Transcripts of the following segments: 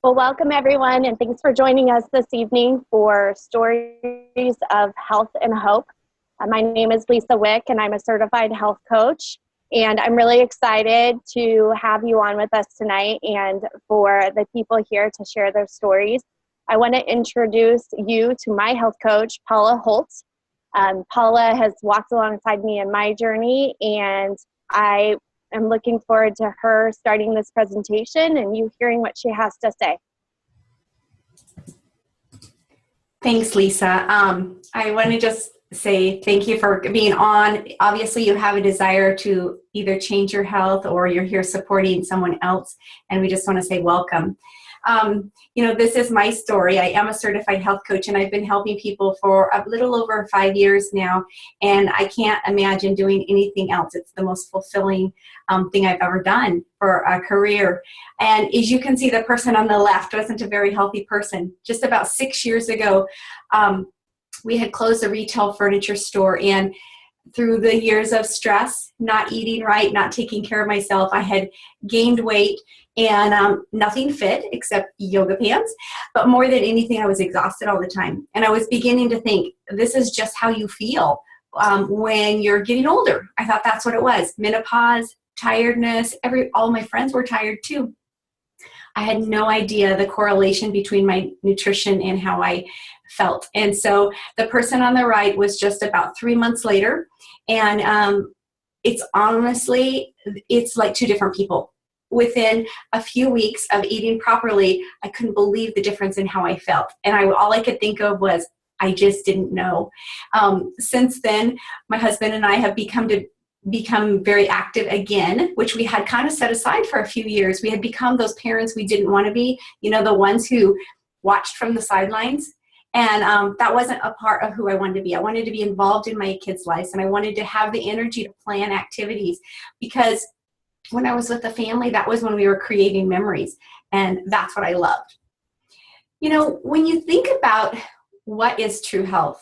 Well, welcome everyone, and thanks for joining us this evening for Stories of Health and Hope. My name is Lisa Wick, and I'm a certified health coach, and I'm really excited to have you on with us tonight and for the people here to share their stories. I want to introduce you to my health coach, Paula Holt. Paula has walked alongside me in my journey, and I'm looking forward to her starting this presentation and you hearing what she has to say. Thanks, Lisa. I want to just say thank you for being on. Obviously, you have a desire to either change your health or you're here supporting someone else, and we just want to say welcome. This is my story. I am a certified health coach, and I've been helping people for a little over 5 years now, and I can't imagine doing anything else. It's the most fulfilling thing I've ever done for a career. And as you can see, the person on the left wasn't a very healthy person. Just about 6 years ago, we had closed a retail furniture store, and through the years of stress, not eating right, not taking care of myself, I had gained weight and nothing fit except yoga pants. But more than anything, I was exhausted all the time. And I was beginning to think, this is just how you feel when you're getting older. I thought that's what it was. Menopause, tiredness, all my friends were tired too. I had no idea the correlation between my nutrition and how I felt. And so the person on the right was just about 3 months later. And it's like two different people. Within a few weeks of eating properly, I couldn't believe the difference in how I felt. And all I could think of was, I just didn't know. Since then, my husband and I have become very active again, which we had kind of set aside for a few years. We had become those parents we didn't want to be, the ones who watched from the sidelines. And that wasn't a part of who I wanted to be. I wanted to be involved in my kids' lives, and I wanted to have the energy to plan activities, because when I was with the family, that was when we were creating memories, and that's what I loved. When you think about what is true health,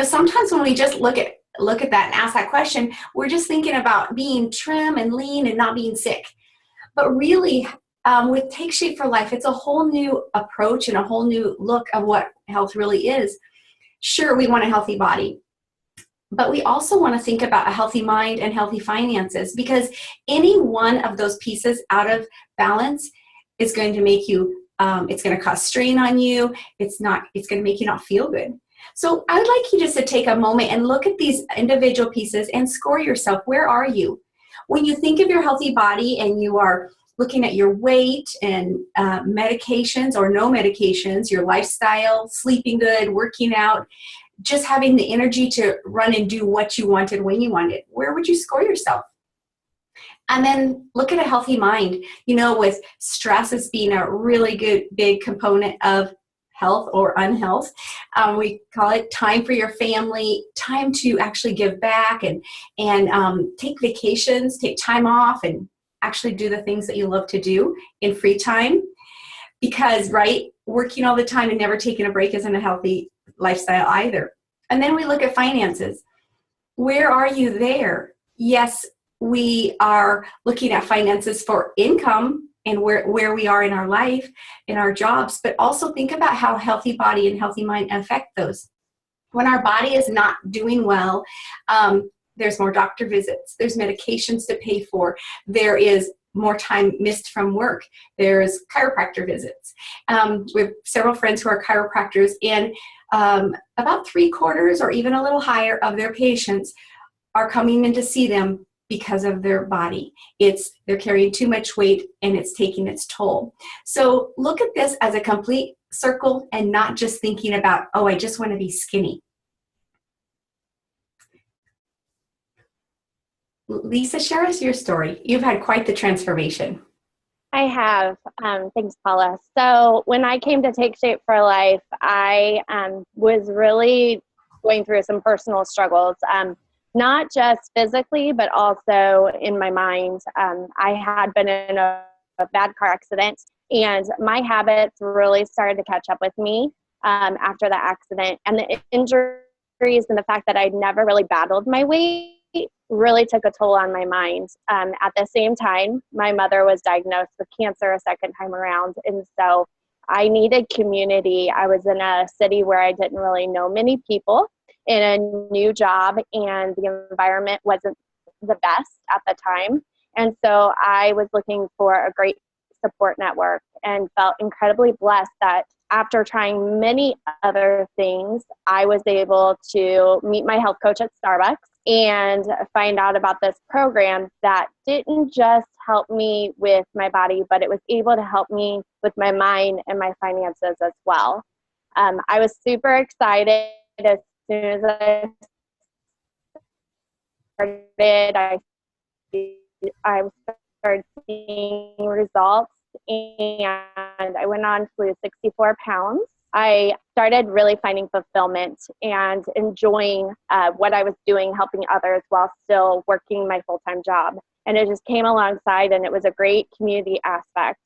sometimes when we just look at that and ask that question, we're just thinking about being trim and lean and not being sick. But really, with Take Shape for Life, it's a whole new approach and a whole new look of what health really is. Sure, we want a healthy body, but we also want to think about a healthy mind and healthy finances, because any one of those pieces out of balance is going to make you, it's going to cause strain on you. It's going to make you not feel good. So I would like you just to take a moment and look at these individual pieces and score yourself. Where are you? When you think of your healthy body and you are looking at your weight and medications or no medications, your lifestyle, sleeping good, working out, just having the energy to run and do what you wanted when you wanted, where would you score yourself? And then look at a healthy mind, with stress as being a really good big component of health or unhealth. We call it time for your family, time to actually give back and take vacations, take time off, and actually do the things that you love to do in free time. Because, working all the time and never taking a break isn't a healthy lifestyle either. And then we look at finances. Where are you there? Yes, we are looking at finances for income and where we are in our life, in our jobs, but also think about how healthy body and healthy mind affect those. When our body is not doing well, there's more doctor visits, there's medications to pay for, there is more time missed from work, there's chiropractor visits. We have several friends who are chiropractors, and about 3/4 or even a little higher of their patients are coming in to see them because of their body. They're carrying too much weight and it's taking its toll. So look at this as a complete circle and not just thinking about, I just want to be skinny. Lisa, share us your story. You've had quite the transformation. I have. Thanks, Paula. So when I came to Take Shape for Life, I was really going through some personal struggles, not just physically, but also in my mind. I had been in a bad car accident, and my habits really started to catch up with me after the accident. And the injuries and the fact that I'd never really battled my weight really took a toll on my mind. At the same time, my mother was diagnosed with cancer a second time around. And so I needed community. I was in a city where I didn't really know many people, in a new job, and the environment wasn't the best at the time. And so I was looking for a great support network and felt incredibly blessed that after trying many other things, I was able to meet my health coach at Starbucks and find out about this program that didn't just help me with my body, but it was able to help me with my mind and my finances as well. I was super excited as soon as I started. I started seeing results, and I went on to lose 64 pounds. I started really finding fulfillment and enjoying what I was doing, helping others while still working my full-time job. And it just came alongside, and it was a great community aspect.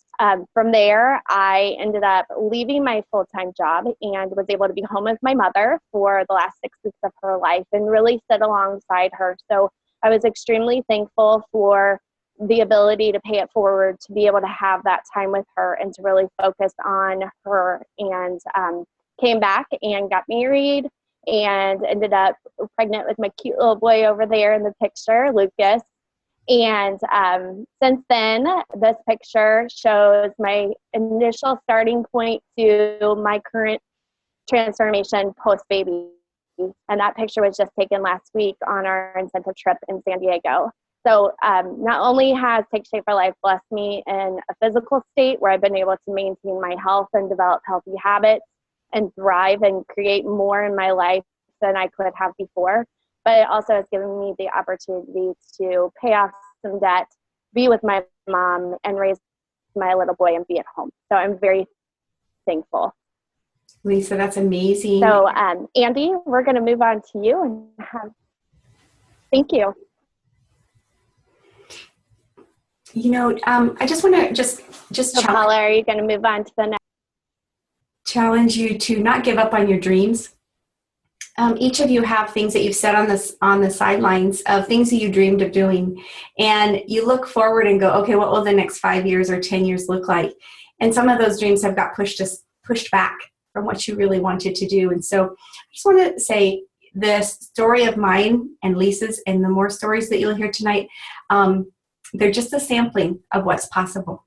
From there, I ended up leaving my full-time job and was able to be home with my mother for the last 6 weeks of her life and really sit alongside her. So I was extremely thankful for the ability to pay it forward, to be able to have that time with her and to really focus on her, and came back and got married and ended up pregnant with my cute little boy over there in the picture, Lucas. And since then, this picture shows my initial starting point to my current transformation post-baby. And that picture was just taken last week on our incentive trip in San Diego. So not only has Take Shape for Life blessed me in a physical state where I've been able to maintain my health and develop healthy habits and thrive and create more in my life than I could have before, but it also has given me the opportunity to pay off some debt, be with my mom, and raise my little boy and be at home. So I'm very thankful. Lisa, that's amazing. So Andy, we're going to move on to you and thank you. You know, I just want to just so Paula, are you going to move on to the next? Challenge you to not give up on your dreams. Each of you have things that you've set on the sidelines of things that you dreamed of doing, and you look forward and go, okay, what will the next 5 years or 10 years look like? And some of those dreams have got pushed back from what you really wanted to do. And so I just want to say, the story of mine and Lisa's, and the more stories that you'll hear tonight, they're just a sampling of what's possible.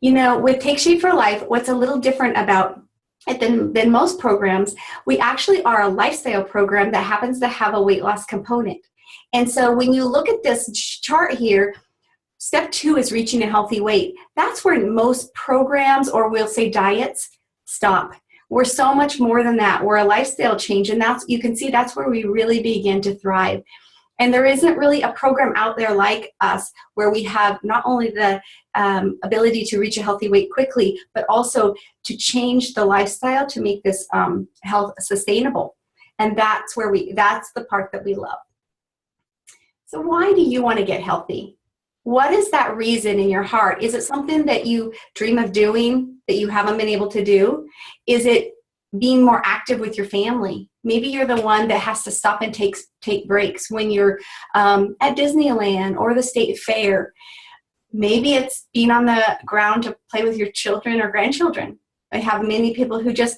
You know, with Take Shape for Life, what's a little different about it than most programs, we actually are a lifestyle program that happens to have a weight loss component. And so when you look at this chart here, step 2 is reaching a healthy weight. That's where most programs, or we'll say diets, stop. We're so much more than that. We're a lifestyle change, and you can see that's where we really begin to thrive. And there isn't really a program out there like us where we have not only the ability to reach a healthy weight quickly, but also to change the lifestyle to make this health sustainable. And that's the part that we love. So why do you want to get healthy? What is that reason in your heart? Is it something that you dream of doing that you haven't been able to do? Is it being more active with your family? Maybe you're the one that has to stop and take breaks when you're at Disneyland or the state fair. Maybe it's being on the ground to play with your children or grandchildren. I have many people who just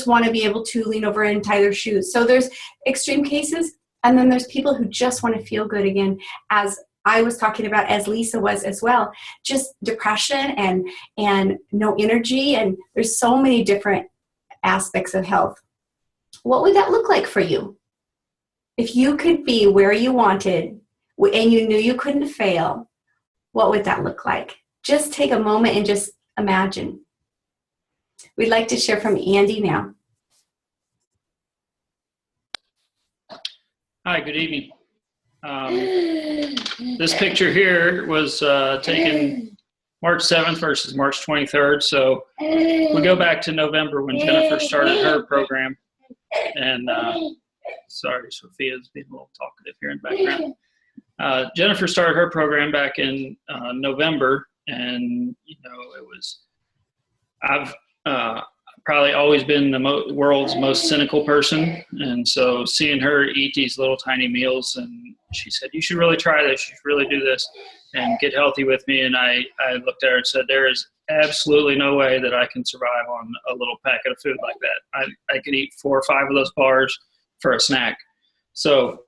want to be able to lean over and tie their shoes. So there's extreme cases, and then there's people who just want to feel good again, as I was talking about, as Lisa was as well. Just depression and no energy, and there's so many different aspects of health. What would that look like for you? If you could be where you wanted and you knew you couldn't fail, what would that look like? Just take a moment and just imagine. We'd like to share from Andy now. Hi, good evening. This picture here was taken March 7th versus March 23rd. So we go back to November when Jennifer started her program. And sorry, Sophia's being a little talkative here in the background. Jennifer started her program back in November, and I've probably always been the world's most cynical person, and so seeing her eat these little tiny meals, and she said, "You should really try this. You should really do this, and get healthy with me." And I looked at her and said, "There is absolutely no way that I can survive on a little packet of food like that. I could eat 4 or 5 of those bars for a snack. So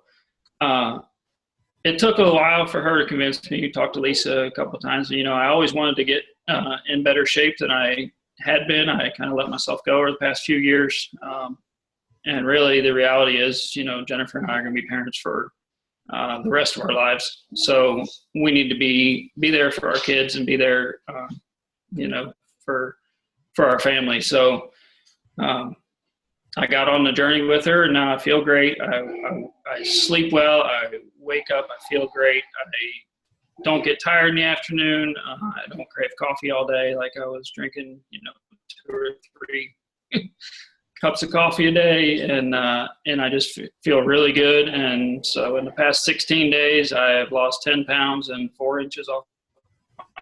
it took a while for her to convince me. You talked to Lisa a couple of times. I always wanted to get in better shape than I had been. I kind of let myself go over the past few years. And really the reality is, Jennifer and I are going to be parents for the rest of our lives. So we need to be there for our kids and be there, for our family. So I got on the journey with her, and now I feel great. I sleep well. I wake up. I feel great. I don't get tired in the afternoon. I don't crave coffee all day like I was drinking, 2 or 3 cups of coffee a day, and I just feel really good. And so in the past 16 days, I have lost 10 pounds and 4 inches off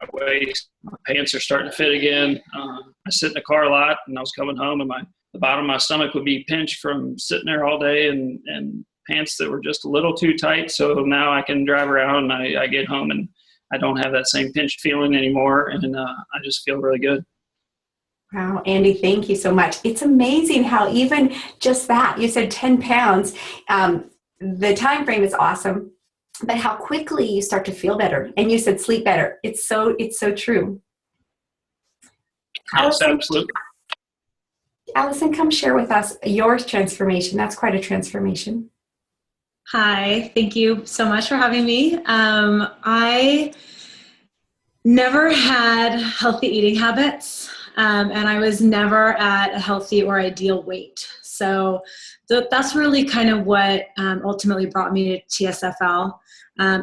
my waist. My pants are starting to fit again. I sit in the car a lot, and I was coming home, and the bottom of my stomach would be pinched from sitting there all day and pants that were just a little too tight. So now I can drive around, and I get home, and I don't have that same pinched feeling anymore, and I just feel really good. Wow, Andy, thank you so much. It's amazing how even just that, you said 10 pounds, the time frame is awesome, but how quickly you start to feel better. And you said sleep better. It's so true. Yes, absolutely. Alison, come share with us your transformation. That's quite a transformation. Hi, thank you so much for having me. I never had healthy eating habits, and I was never at a healthy or ideal weight. So that's really kind of what ultimately brought me to TSFL.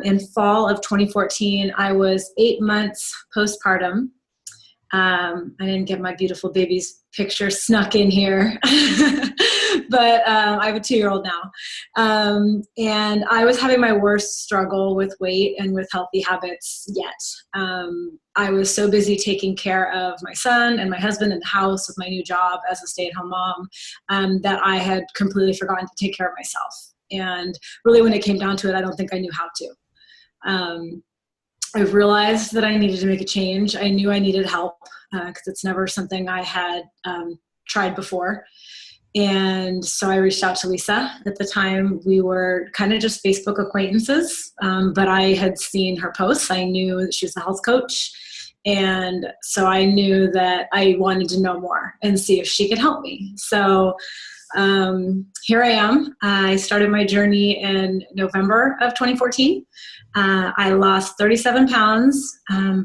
In fall of 2014, I was 8 months postpartum. I didn't get my beautiful baby's picture snuck in here, but I have a 2-year-old now. And I was having my worst struggle with weight and with healthy habits yet. I was so busy taking care of my son and my husband in the house with my new job as a stay-at-home mom that I had completely forgotten to take care of myself. And really when it came down to it, I don't think I knew how to. I've realized that I needed to make a change. I knew I needed help because it's never something I had tried before. And so I reached out to Lisa. At the time, we were kind of just Facebook acquaintances, but I had seen her posts. I knew that she was a health coach. And so I knew that I wanted to know more and see if she could help me. So here I am. I started my journey in November of 2014. I lost 37 pounds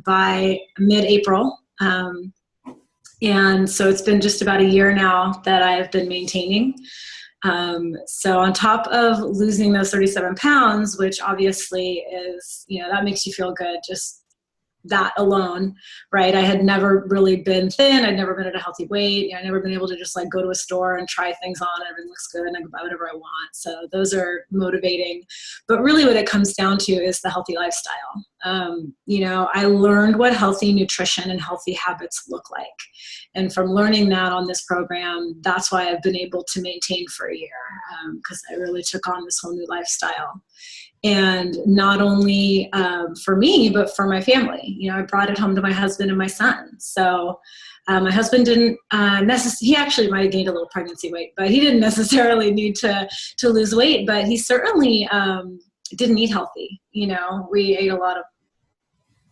by mid-April. And so it's been just about a year now that I've been maintaining. So on top of losing those 37 pounds, which obviously is, that makes you feel good, just that alone, right? I had never really been thin. I'd never been at a healthy weight. I'd never been able to just like go to a store and try things on and everything looks good and I can buy whatever I want. So those are motivating. But really what it comes down to is the healthy lifestyle. I learned what healthy nutrition and healthy habits look like. And from learning that on this program, that's why I've been able to maintain for a year because I really took on this whole new lifestyle. And not only for me, but for my family. I brought it home to my husband and my son. So my husband didn't he actually might have gained a little pregnancy weight, but he didn't necessarily need to lose weight, but he certainly didn't eat healthy. We ate a lot of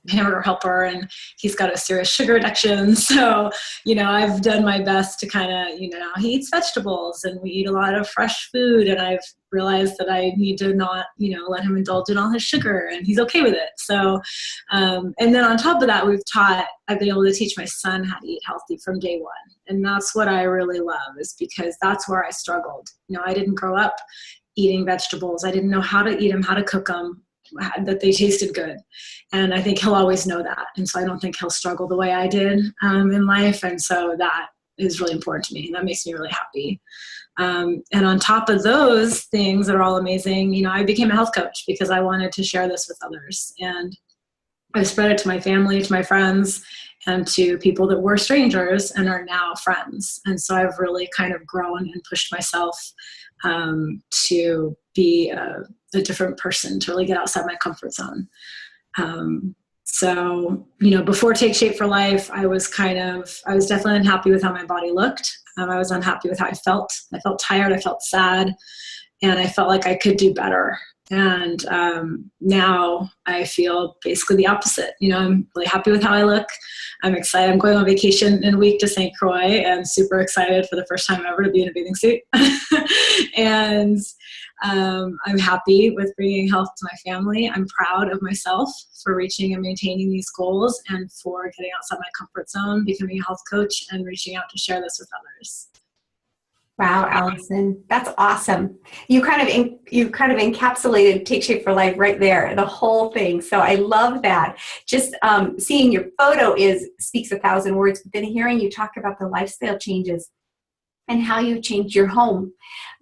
hamburger helper and he's got a serious sugar addiction. So, I've done my best to kind of, he eats vegetables and we eat a lot of fresh food and I've realized that I need to not, let him indulge in all his sugar and he's okay with it. So, and then on top of that, I've been able to teach my son how to eat healthy from day one. And that's what I really love is because that's where I struggled. I didn't grow up eating vegetables. I didn't know how to eat them, how to cook them, that they tasted good. And I think he'll always know that. And so I don't think he'll struggle the way I did in life. And so that is really important to me. That makes me really happy. And on top of those things that are all amazing, I became a health coach because I wanted to share this with others. And I spread it to my family, to my friends, and to people that were strangers and are now friends. And so I've really kind of grown and pushed myself to be a different person, to really get outside my comfort zone. So, you know, before Take Shape for Life, I was definitely unhappy with how my body looked. I was unhappy with how I felt. I felt tired. I felt sad. And I felt like I could do better. And now I feel basically the opposite. You know, I'm really happy with how I look. I'm excited. I'm going on vacation in a week to St. Croix and super excited for the first time ever to be in a bathing suit. And I'm happy with bringing health to my family. I'm proud of myself for reaching and maintaining these goals and for getting outside my comfort zone, becoming a health coach, and reaching out to share this with others. Wow, Alison, that's awesome. You kind of encapsulated Take Shape for Life right there, the whole thing. So I love that. Just seeing your photo speaks 1,000 words, but then hearing you talk about the lifestyle changes and how you changed your home.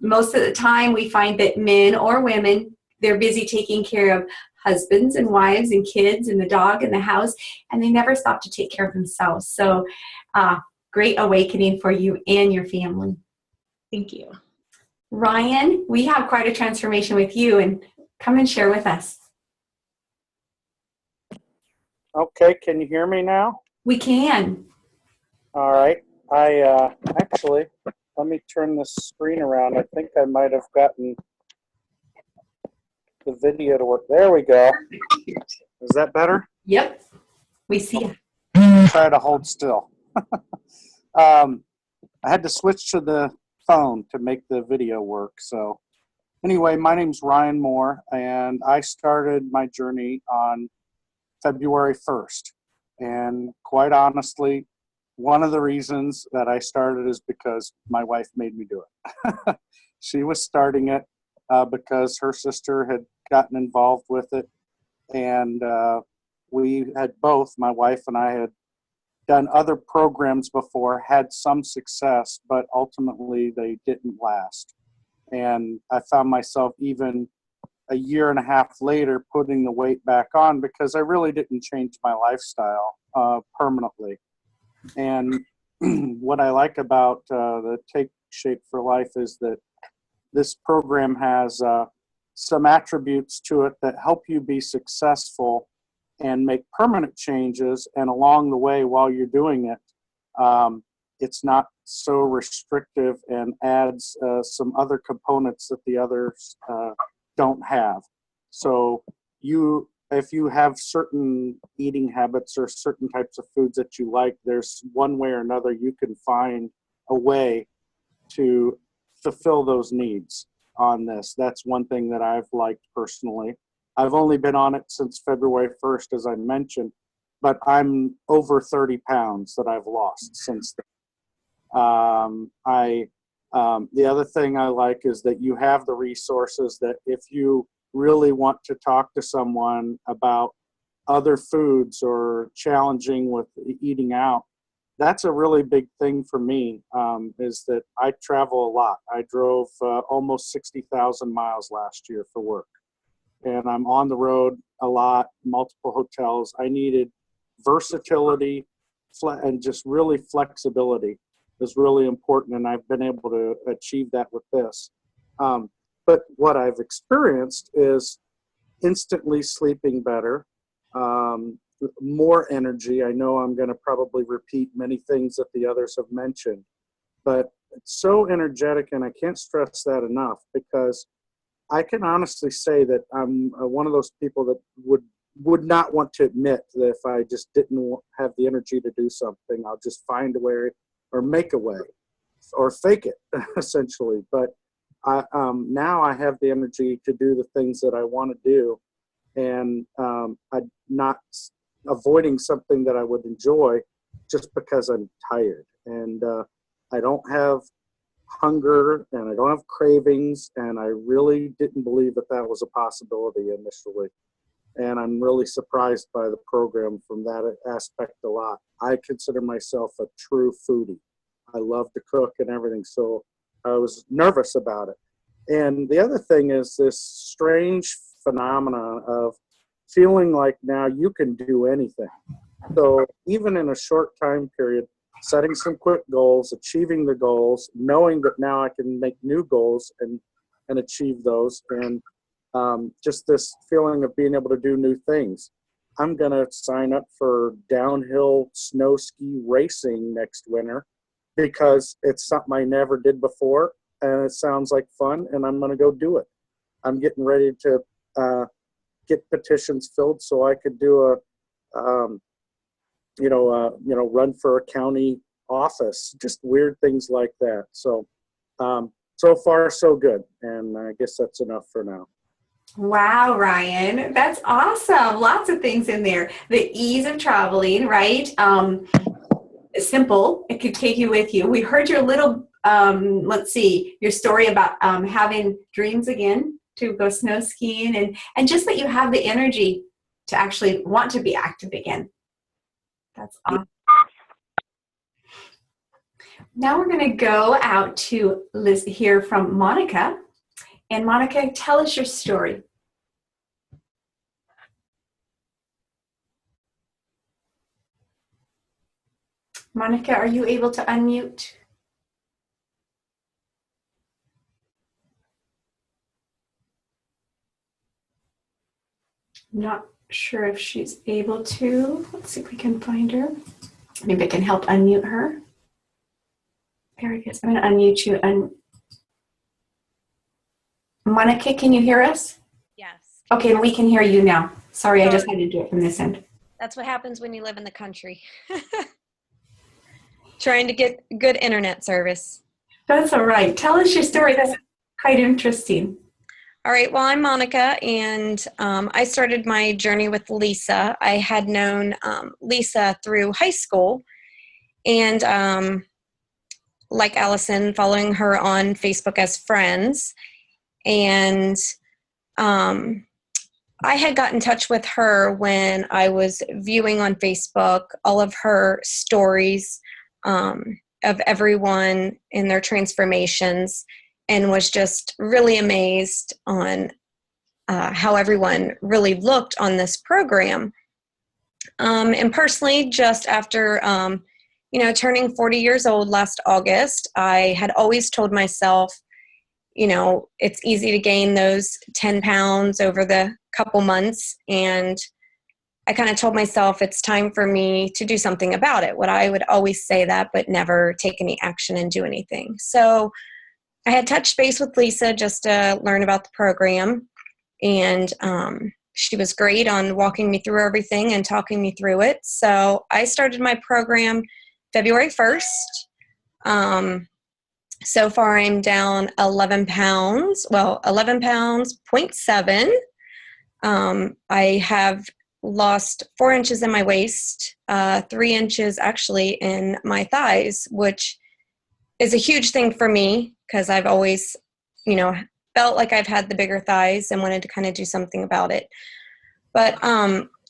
Most of the time we find that men or women, they're busy taking care of husbands and wives and kids and the dog and the house, and they never stop to take care of themselves. So great awakening for you and your family. Thank you. Ryan, we have quite a transformation with you, and come and share with us. Okay, can you hear me now? We can. All right. I actually, let me turn this screen around. I think I might have gotten the video to work. There we go. Is that better? Yep, we see you. Try to hold still. I had to switch to the phone to make the video work. So anyway, my name's Ryan Moore, and I started my journey on February 1st. And quite honestly, one of the reasons that I started is because my wife made me do it. She was starting it because her sister had gotten involved with it. And we had both, my wife and I, had done other programs before, had some success, but ultimately they didn't last. And I found myself even a year and a half later putting the weight back on because I really didn't change my lifestyle permanently. And what I like about the Take Shape for Life is that this program has some attributes to it that help you be successful and make permanent changes. And along the way, while you're doing it, it's not so restrictive and adds some other components that the others don't have. So if you have certain eating habits or certain types of foods that you like, there's one way or another you can find a way to fulfill those needs on this. That's one thing that I've liked personally. I've only been on it since February 1st, as I mentioned, but I'm over 30 pounds that I've lost since then. The other thing I like is that you have the resources that if you really want to talk to someone about other foods or challenging with eating out, that's a really big thing for me, is that I travel a lot. I drove almost 60,000 miles last year for work. And I'm on the road a lot, multiple hotels. I needed versatility and just really flexibility is really important, and I've been able to achieve that with this. But what I've experienced is instantly sleeping better, more energy. I know I'm going to probably repeat many things that the others have mentioned, but it's so energetic, and I can't stress that enough because I can honestly say that I'm one of those people that would not want to admit that if I just didn't have the energy to do something, I'll just find a way or make a way or fake it, essentially. But now I have the energy to do the things that I want to do, and I'm not avoiding something that I would enjoy just because I'm tired. And I don't have hunger and I don't have cravings, and I really didn't believe that that was a possibility initially. And I'm really surprised by the program from that aspect a lot. I consider myself a true foodie. I love to cook and everything, so I was nervous about it. And the other thing is this strange phenomenon of feeling like now you can do anything. So even in a short time period, setting some quick goals, achieving the goals, knowing that now I can make new goals and achieve those, and just this feeling of being able to do new things. I'm going to sign up for downhill snow ski racing next winter because it's something I never did before, and it sounds like fun, and I'm going to go do it. I'm getting ready to get petitions filled so I could do run for a county office, just weird things like that. So, so far so good. And I guess that's enough for now. Wow, Ryan, that's awesome. Lots of things in there. The ease of traveling, right? Simple. It could take you with you. We heard your little, your story about having dreams again to go snow skiing, and just that you have the energy to actually want to be active again. That's awesome. Now we're going to go out to hear from Monica. And Monica, tell us your story. Monica, are you able to unmute? Not sure if she's able to. Let's see if we can find her. Maybe I can help unmute her. There it is. I'm going to unmute you. Monica, can you hear us? Yes. Okay, we can hear you now. Sorry, I just had to do it from this end. That's what happens when you live in the country. Trying to get good internet service. That's all right. Tell us your story. That's quite interesting. All right. Well, I'm Monica, and I started my journey with Lisa. I had known Lisa through high school, and like Alison, following her on Facebook as friends. And I had got in touch with her when I was viewing on Facebook all of her stories of everyone in their transformations, and was just really amazed on how everyone really looked on this program. And personally, just after turning 40 years old last August, I had always told myself, it's easy to gain those 10 pounds over the couple months. And I kind of told myself it's time for me to do something about it. What I would always say that, but never take any action and do anything. So I had touched base with Lisa just to learn about the program. And she was great on walking me through everything and talking me through it. So I started my program February 1st. So far I'm down 11 pounds, 11 pounds, 0.7. I have lost 4 inches in my waist, 3 inches actually in my thighs, which is a huge thing for me because I've always, felt like I've had the bigger thighs and wanted to kind of do something about it. But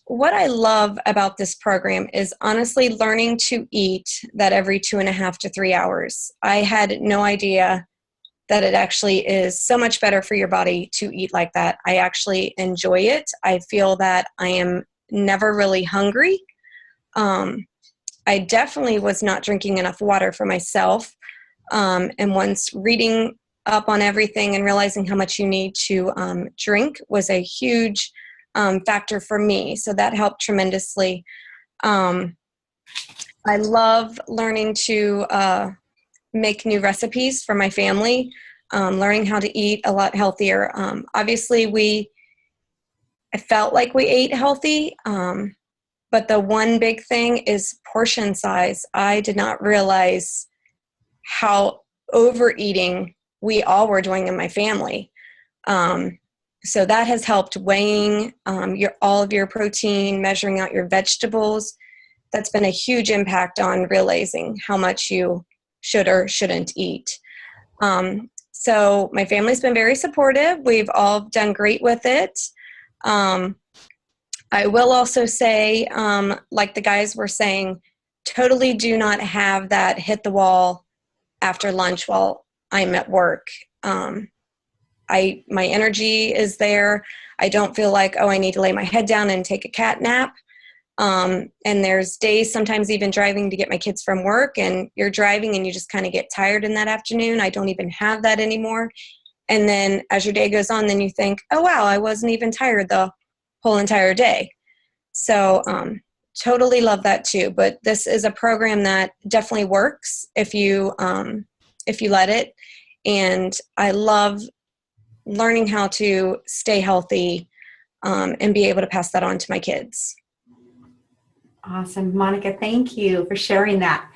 what I love about this program is honestly learning to eat that every 2.5 to 3 hours. I had no idea that it actually is so much better for your body to eat like that. I actually enjoy it. I feel that I am never really hungry. I definitely was not drinking enough water for myself. And once reading up on everything and realizing how much you need to drink was a huge factor for me. So that helped tremendously. I love learning to make new recipes for my family, learning how to eat a lot healthier. Obviously, I felt like we ate healthy, but the one big thing is portion size. I did not realize how overeating we all were doing in my family. So that has helped weighing all of your protein, measuring out your vegetables. That's been a huge impact on realizing how much you should or shouldn't eat. So my family's been very supportive. We've all done great with it. I will also say, like the guys were saying, totally do not have that hit the wall after lunch while I'm at work. My energy is there. I don't feel like, I need to lay my head down and take a cat nap. And there's days, sometimes even driving to get my kids from work, and you're driving and you just kind of get tired in that afternoon. I don't even have that anymore. And then as your day goes on, then you think, oh, wow, I wasn't even tired the whole entire day. So totally love that too. But this is a program that definitely works if you let it. And I love learning how to stay healthy and be able to pass that on to my kids. Awesome. Monica, thank you for sharing that.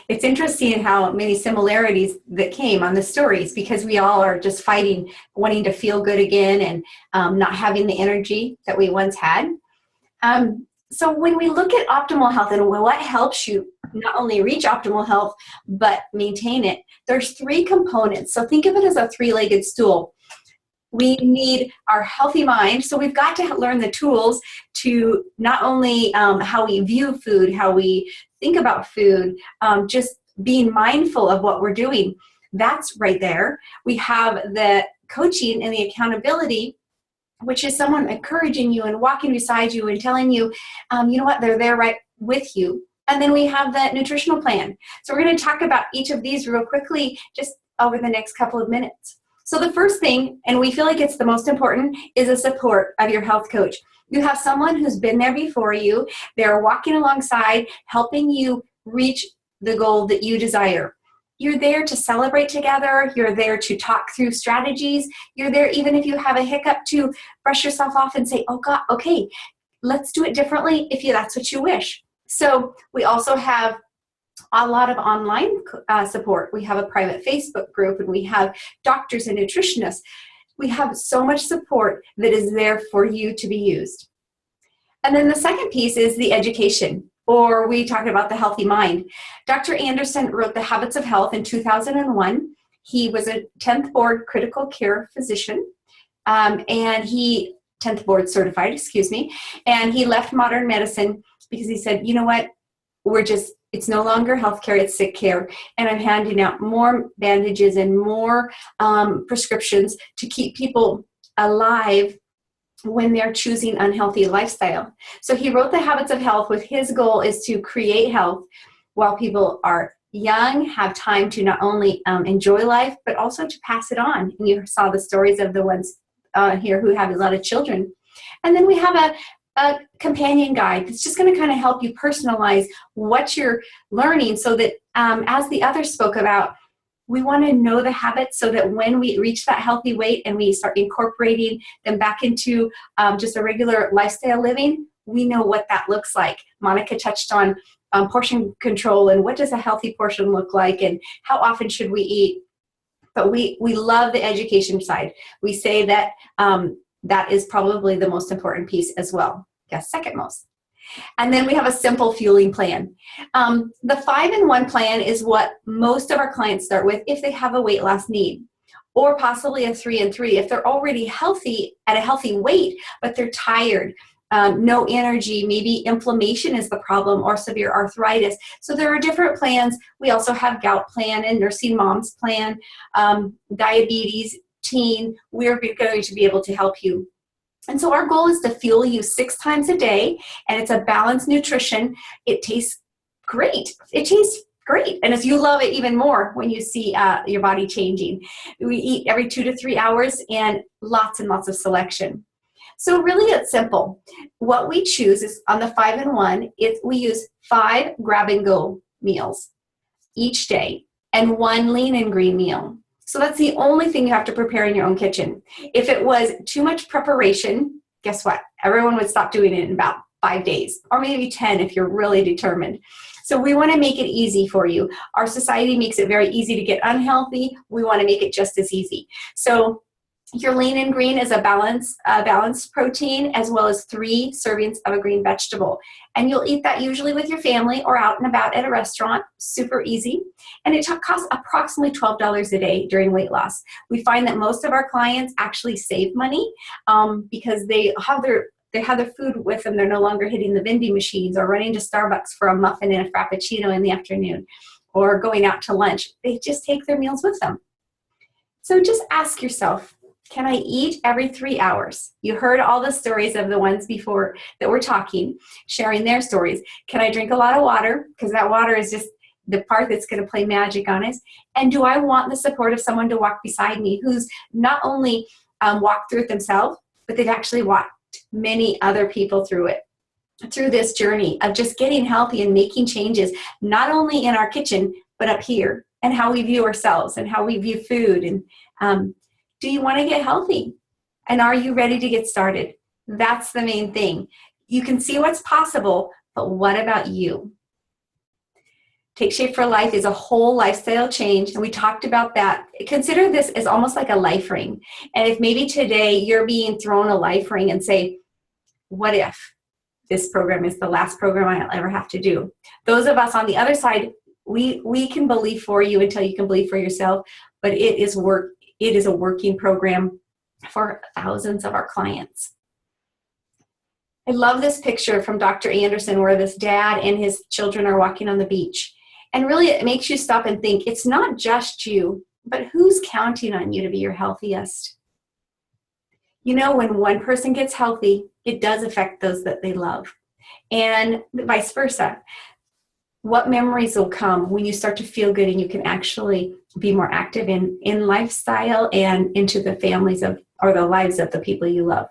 It's interesting how many similarities that came on the stories, because we all are just fighting, wanting to feel good again and not having the energy that we once had. So when we look at optimal health and what helps you not only reach optimal health, but maintain it, there's 3 components. So think of it as a 3-legged stool. We need our healthy mind. So we've got to learn the tools to not only how we view food, how we think about food, just being mindful of what we're doing. That's right there. We have the coaching and the accountability, which is someone encouraging you and walking beside you and telling you, you know what, they're there right with you. And then we have that nutritional plan. So we're going to talk about each of these real quickly, just over the next couple of minutes. So the first thing, and we feel like it's the most important, is the support of your health coach. You have someone who's been there before you. They're walking alongside, helping you reach the goal that you desire. You're there to celebrate together. You're there to talk through strategies. You're there even if you have a hiccup to brush yourself off and say, oh God, okay, let's do it differently if that's what you wish. So we also have a lot of online support. We have a private Facebook group, and we have doctors and nutritionists. We have so much support that is there for you to be used. And then the second piece is the education, or we talked about the healthy mind. Dr. Anderson wrote The Habits of Health in 2001. He was a 10th board critical care physician, and 10th board certified, and he left modern medicine because he said, you know what, it's no longer healthcare, it's sick care. And I'm handing out more bandages and more prescriptions to keep people alive when they're choosing unhealthy lifestyle. So he wrote The Habits of Health with his goal is to create health while people are young, have time to not only enjoy life, but also to pass it on. And you saw the stories of the ones here who have a lot of children. And then we have a companion guide that's just going to kind of help you personalize what you're learning, so that as the others spoke about, we want to know the habits so that when we reach that healthy weight and we start incorporating them back into just a regular lifestyle living, we know what that looks like. Monica touched on portion control and what does a healthy portion look like and how often should we eat. But we love the education side. We say that that is probably the most important piece as well. Yes, second most. And then we have a simple fueling plan. The 5-in-1 plan is what most of our clients start with if they have a weight loss need, or possibly a 3-in-3 if they're already healthy at a healthy weight, but they're tired, no energy, maybe inflammation is the problem, or severe arthritis. So there are different plans. We also have gout plan and nursing moms plan, diabetes, teen. We're going to be able to help you. And so our goal is to fuel you 6 times a day, and it's a balanced nutrition. It tastes great. It tastes great. And as you love it even more when you see your body changing. We eat every 2 to 3 hours and lots of selection. So really it's simple. What we choose is on the 5-in-1, we use 5 grab-and-go meals each day and 1 lean and green meal. So that's the only thing you have to prepare in your own kitchen. If it was too much preparation, guess what? Everyone would stop doing it in about 5 days, or maybe 10 if you're really determined. So we want to make it easy for you. Our society makes it very easy to get unhealthy. We want to make it just as easy. So your lean and green is a balanced protein, as well as 3 servings of a green vegetable. And you'll eat that usually with your family or out and about at a restaurant. Super easy. And it costs approximately $12 a day during weight loss. We find that most of our clients actually save money because they have their food with them. They're no longer hitting the vending machines or running to Starbucks for a muffin and a Frappuccino in the afternoon or going out to lunch. They just take their meals with them. So just ask yourself, can I eat every 3 hours? You heard all the stories of the ones before that were talking, sharing their stories. Can I drink a lot of water? Because that water is just the part that's going to play magic on us. And do I want the support of someone to walk beside me who's not only walked through it themselves, but they've actually walked many other people through it? through this journey of just getting healthy and making changes, not only in our kitchen, but up here, and how we view ourselves and how we view food. And do you want to get healthy? And are you ready to get started? That's the main thing. You can see what's possible, but what about you? Take Shape for Life is a whole lifestyle change, and we talked about that. Consider this as almost like a life ring. And if maybe today you're being thrown a life ring and say, what if this program is the last program I'll ever have to do? Those of us on the other side, we can believe for you until you can believe for yourself, but it is a working program for thousands of our clients. I love this picture from Dr. Anderson where this dad and his children are walking on the beach. And really it makes you stop and think, it's not just you, but who's counting on you to be your healthiest? You know, when one person gets healthy, it does affect those that they love. And vice versa. What memories will come when you start to feel good and you can actually be more active in lifestyle and into the families or the lives of the people you love.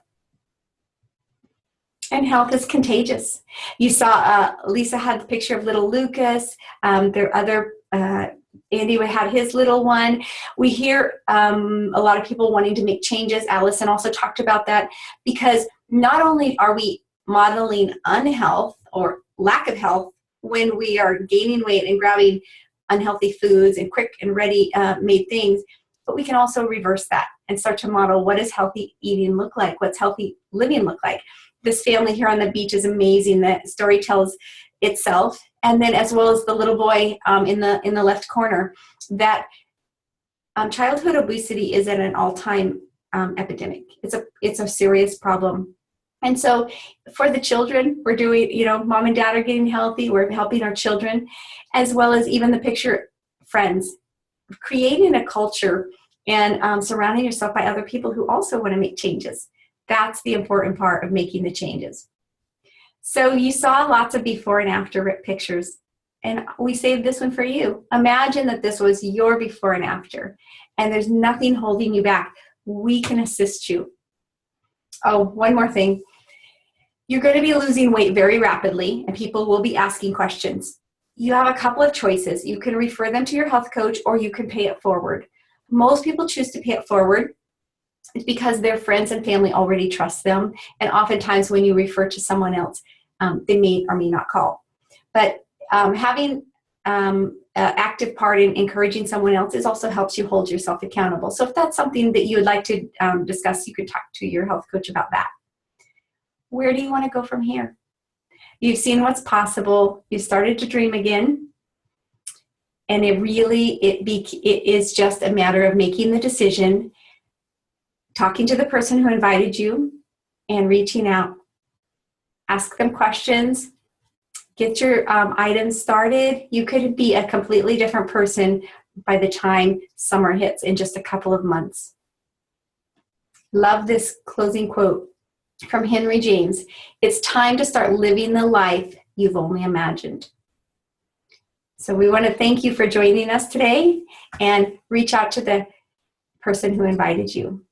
And health is contagious. You saw Lisa had the picture of little Lucas. There are other, Andy had his little one. We hear a lot of people wanting to make changes. Alison also talked about that, because not only are we modeling unhealth or lack of health when we are gaining weight and grabbing unhealthy foods and quick and ready made things, but we can also reverse that and start to model what does healthy eating look like? What's healthy living look like? This family here on the beach is amazing. The story tells itself. And then as well as the little boy in the left corner, that childhood obesity is at an all-time epidemic. It's a serious problem. And so for the children, we're doing, mom and dad are getting healthy. We're helping our children, as well as even the picture friends, creating a culture and surrounding yourself by other people who also want to make changes. That's the important part of making the changes. So you saw lots of before and after pictures, and we saved this one for you. Imagine that this was your before and after, and there's nothing holding you back. We can assist you. Oh, one more thing. You're going to be losing weight very rapidly, and people will be asking questions. You have a couple of choices. You can refer them to your health coach, or you can pay it forward. Most people choose to pay it forward. It's because their friends and family already trust them. And oftentimes when you refer to someone else, they may or may not call. But having an active part in encouraging someone else also helps you hold yourself accountable. So if that's something that you would like to discuss, you could talk to your health coach about that. Where do you want to go from here? You've seen what's possible. You started to dream again. And it is just a matter of making the decision, talking to the person who invited you, and reaching out. Ask them questions. Get your items started. You could be a completely different person by the time summer hits in just a couple of months. Love this closing quote from Henry James. It's time to start living the life you've only imagined. So we want to thank you for joining us today, and reach out to the person who invited you.